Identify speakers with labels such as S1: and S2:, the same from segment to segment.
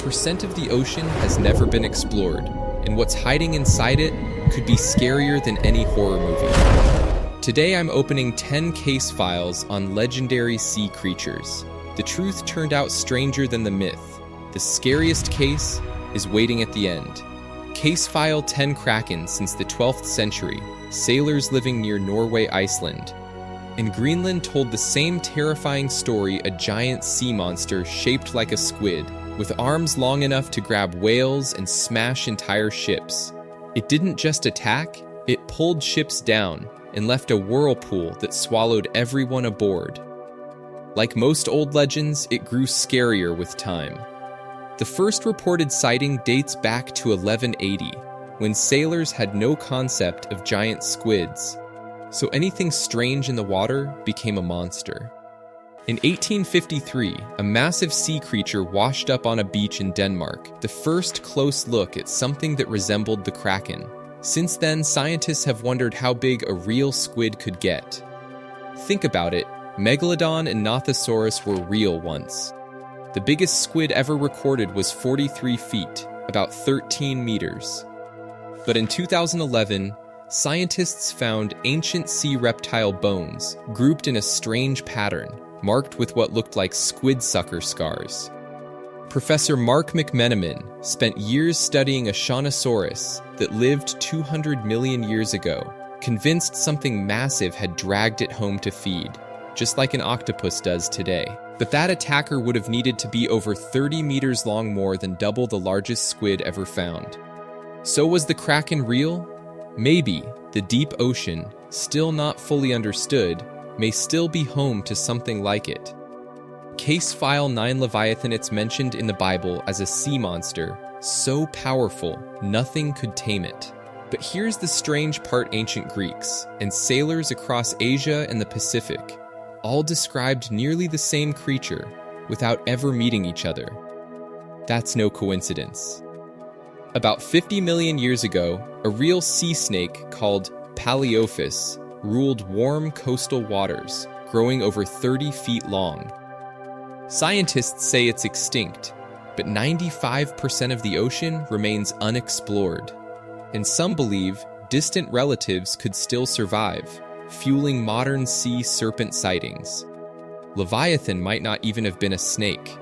S1: percent of the ocean has never been explored, and what's hiding inside it could be scarier than any horror movie. Today I'm opening 10 case files on legendary sea creatures. The truth turned out stranger than the myth. The scariest case is waiting at the end. Case file 10 kraken since the 12th century, sailors living near Norway, Iceland. In Greenland told the same terrifying story, a giant sea monster shaped like a squid, with arms long enough to grab whales and smash entire ships. It didn't just attack, it pulled ships down and left a whirlpool that swallowed everyone aboard. Like most old legends, it grew scarier with time. The first reported sighting dates back to 1180, when sailors had no concept of giant squids, so anything strange in the water became a monster. In 1853, a massive sea creature washed up on a beach in Denmark, the first close look at something that resembled the kraken. Since then, scientists have wondered how big a real squid could get. Think about it, Megalodon and Nothosaurus were real once. The biggest squid ever recorded was 43 feet, about 13 meters. But in 2011, scientists found ancient sea reptile bones grouped in a strange pattern, marked with what looked like squid sucker scars. Professor Mark McMenamin spent years studying a Shawnosaurus that lived 200 million years ago, convinced something massive had dragged it home to feed, just like an octopus does today. But that attacker would have needed to be over 30 meters long, more than double the largest squid ever found. So was the kraken real? Maybe. The deep ocean, still not fully understood, may still be home to something like it. Case File 9 Leviathan, it's mentioned in the Bible as a sea monster, so powerful, nothing could tame it. But here's the strange part: ancient Greeks and sailors across Asia and the Pacific all described nearly the same creature without ever meeting each other. That's no coincidence. About 50 million years ago, a real sea snake called Paleophis ruled warm coastal waters, growing over 30 feet long. Scientists say it's extinct, but 95% of the ocean remains unexplored. And some believe distant relatives could still survive, fueling modern sea serpent sightings. Leviathan might not even have been a snake.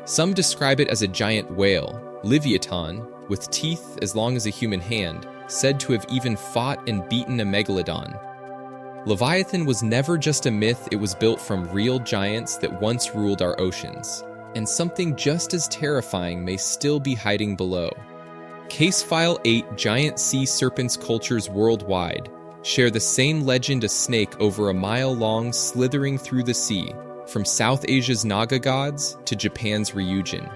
S1: Some describe it as a giant whale, leviathan, with teeth as long as a human hand, said to have even fought and beaten a megalodon. Leviathan was never just a myth, it was built from real giants that once ruled our oceans. And something just as terrifying may still be hiding below. Case File 8 Giant Sea Serpents cultures worldwide share the same legend: a snake over a mile long slithering through the sea, from South Asia's Naga gods to Japan's Ryujin.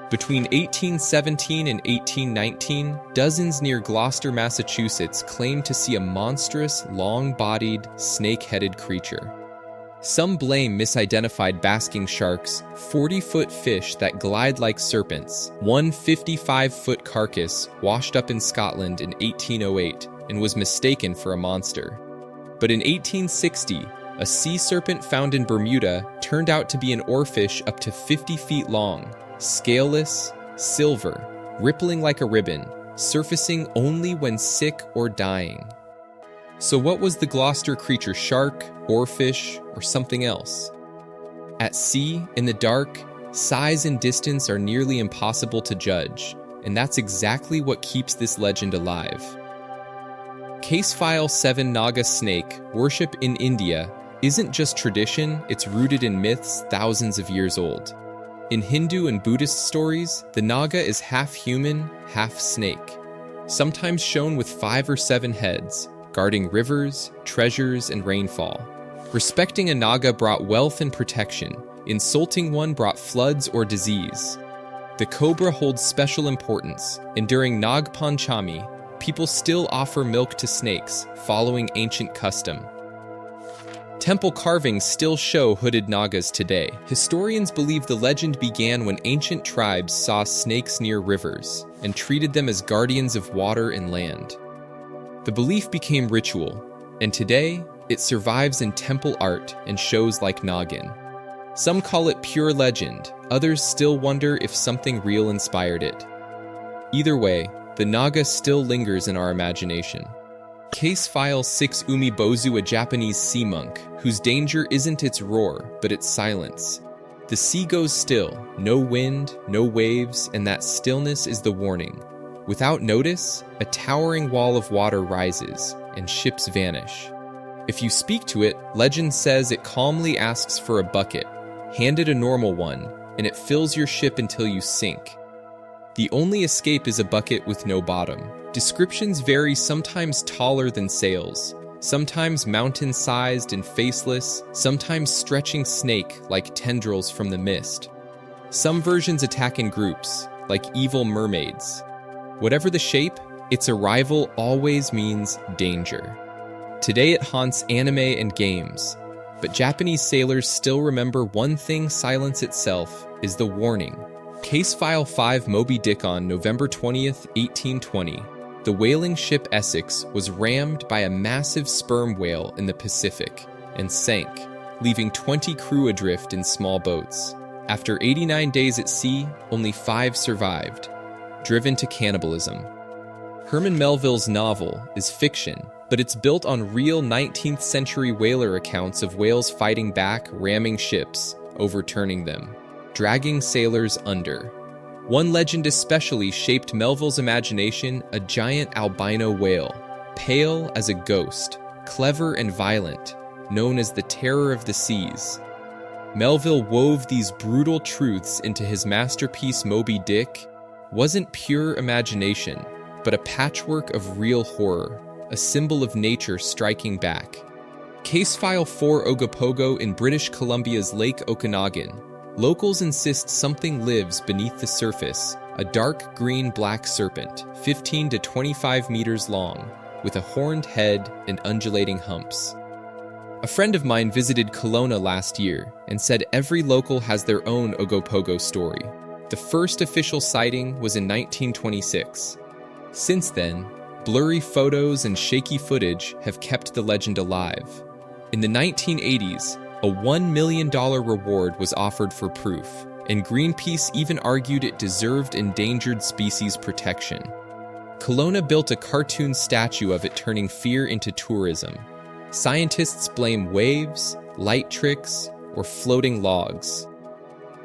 S1: Between 1817 and 1819, dozens near Gloucester, Massachusetts claimed to see a monstrous, long-bodied, snake-headed creature. Some blame misidentified basking sharks, 40-foot fish that glide like serpents. One 55-foot carcass washed up in Scotland in 1808 and was mistaken for a monster. But in 1860, a sea serpent found in Bermuda turned out to be an oarfish up to 50 feet long, scaleless, silver, rippling like a ribbon, surfacing only when sick or dying. So what was the Gloucester creature? Shark, oarfish, or something else? At sea, in the dark, size and distance are nearly impossible to judge, and that's exactly what keeps this legend alive. Case File 7 Naga snake worship in India isn't just tradition, it's rooted in myths thousands of years old. In Hindu and Buddhist stories, the Naga is half human, half snake, sometimes shown with 5 or 7 heads, guarding rivers, treasures, and rainfall. Respecting a Naga brought wealth and protection. Insulting one brought floods or disease. The cobra holds special importance, and during Nag Panchami, people still offer milk to snakes, following ancient custom. Temple carvings still show hooded Nagas today. Historians believe the legend began when ancient tribes saw snakes near rivers and treated them as guardians of water and land. The belief became ritual, and today it survives in temple art and shows like Noggin. Some call it pure legend, Others still wonder if something real inspired it. Either way, the Naga still lingers in our imagination. Case File 6 Umibozu, a Japanese sea monk, whose danger isn't its roar, but its silence. The sea goes still, no wind, no waves, and that stillness is the warning. Without notice, a towering wall of water rises, and ships vanish. If you speak to it, legend says it calmly asks for a bucket. Hand it a normal one, and it fills your ship until you sink. The only escape is a bucket with no bottom. Descriptions vary, sometimes taller than sails, sometimes mountain-sized and faceless, sometimes stretching snake-like tendrils from the mist. Some versions attack in groups, like evil mermaids. Whatever the shape, its arrival always means danger. Today it haunts anime and games, but Japanese sailors still remember one thing silence itself is the warning. Case File 5 Moby Dick. On November 20th, 1820, the whaling ship Essex was rammed by a massive sperm whale in the Pacific and sank, leaving 20 crew adrift in small boats. After 89 days at sea, only 5 survived, driven to cannibalism. Herman Melville's novel is fiction, but it's built on real 19th century whaler accounts of whales fighting back, ramming ships, overturning them, dragging sailors under. One legend especially shaped Melville's imagination: a giant albino whale, pale as a ghost, clever and violent, known as the Terror of the Seas. Melville wove these brutal truths into his masterpiece Moby Dick. Wasn't pure imagination, but a patchwork of real horror, a symbol of nature striking back. Case File 4 Ogopogo. In British Columbia's Lake Okanagan, locals insist something lives beneath the surface, a dark green-black serpent, 15 to 25 meters long, with a horned head and undulating humps. A friend of mine visited Kelowna last year and said every local has their own Ogopogo story. The first official sighting was in 1926. Since then, blurry photos and shaky footage have kept the legend alive. In the 1980s, a $1 million reward was offered for proof, and Greenpeace even argued it deserved endangered species protection. Kelowna built a cartoon statue of it, turning fear into tourism. Scientists blame waves, light tricks, or floating logs.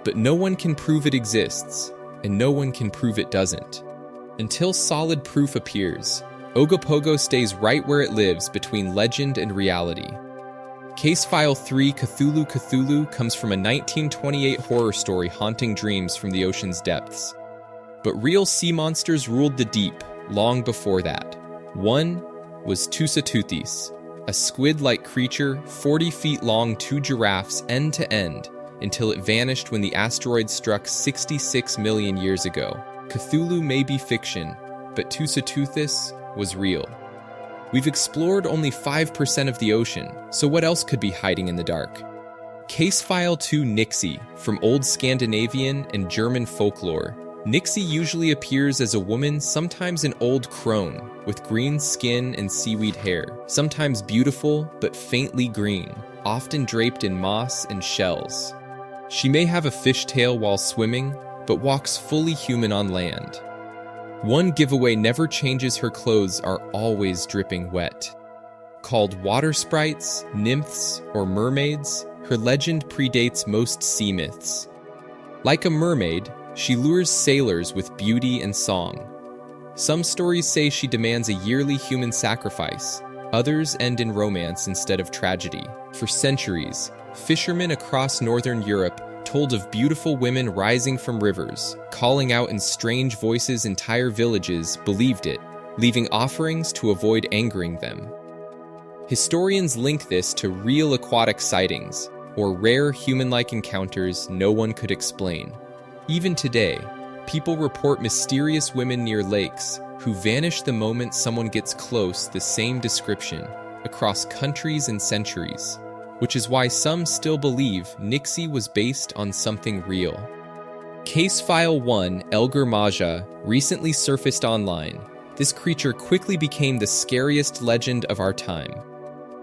S1: But no one can prove it exists, and no one can prove it doesn't. Until solid proof appears, Ogopogo stays right where it lives between legend and reality. Case File 3 Cthulhu. Cthulhu comes from a 1928 horror story haunting dreams from the ocean's depths. But real sea monsters ruled the deep long before that. One was Tusatuthis, a squid-like creature 40 feet long, 2 giraffes end to end, until it vanished when the asteroid struck 66 million years ago. Cthulhu may be fiction, but Tusatuthis was real. We've explored only 5% of the ocean, so what else could be hiding in the dark? Case File 2 Nixie. From old Scandinavian and German folklore, Nixie usually appears as a woman, sometimes an old crone, with green skin and seaweed hair, sometimes beautiful but faintly green, often draped in moss and shells. She may have a fishtail while swimming, but walks fully human on land. One giveaway: never changes her clothes, are always dripping wet. Called water sprites, nymphs, or mermaids, her legend predates most sea myths. Like a mermaid, she lures sailors with beauty and song. Some stories say she demands a yearly human sacrifice. Others end in romance instead of tragedy. For centuries, fishermen across northern Europe told of beautiful women rising from rivers, calling out in strange voices. Entire villages believed it, leaving offerings to avoid angering them. Historians link this to real aquatic sightings, or rare human-like encounters no one could explain. Even today, people report mysterious women near lakes who vanish the moment someone gets close. The same description across countries and centuries, which is why some still believe Nixie was based on something real. Case File 1 Elgar Maja recently surfaced online. This creature quickly became the scariest legend of our time.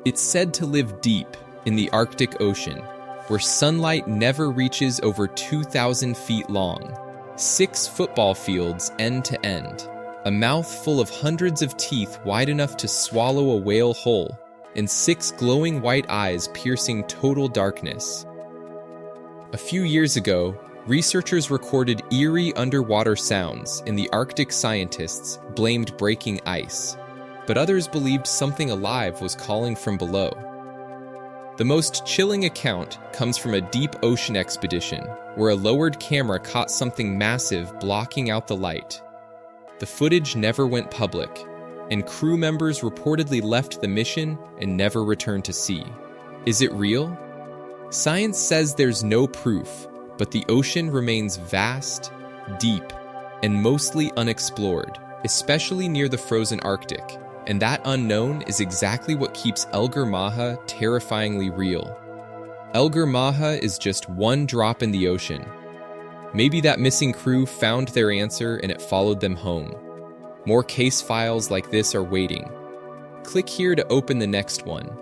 S1: It's said to live deep in the Arctic Ocean, where sunlight never reaches over 2,000 feet long, 6 football fields end to end, a mouth full of hundreds of teeth wide enough to swallow a whale whole, and 6 glowing white eyes piercing total darkness. A few years ago, researchers recorded eerie underwater sounds, and the Arctic scientists blamed breaking ice, but others believed something alive was calling from below. The most chilling account comes from a deep ocean expedition, where a lowered camera caught something massive blocking out the light. The footage never went public, and crew members reportedly left the mission and never returned to sea. Is it real? Science says there's no proof, but the ocean remains vast, deep, and mostly unexplored, especially near the frozen Arctic, and that unknown is exactly what keeps Elgar Maja terrifyingly real. Elgar Maja is just one drop in the ocean. Maybe that missing crew found their answer and it followed them home. More case files like this are waiting. Click here to open the next one.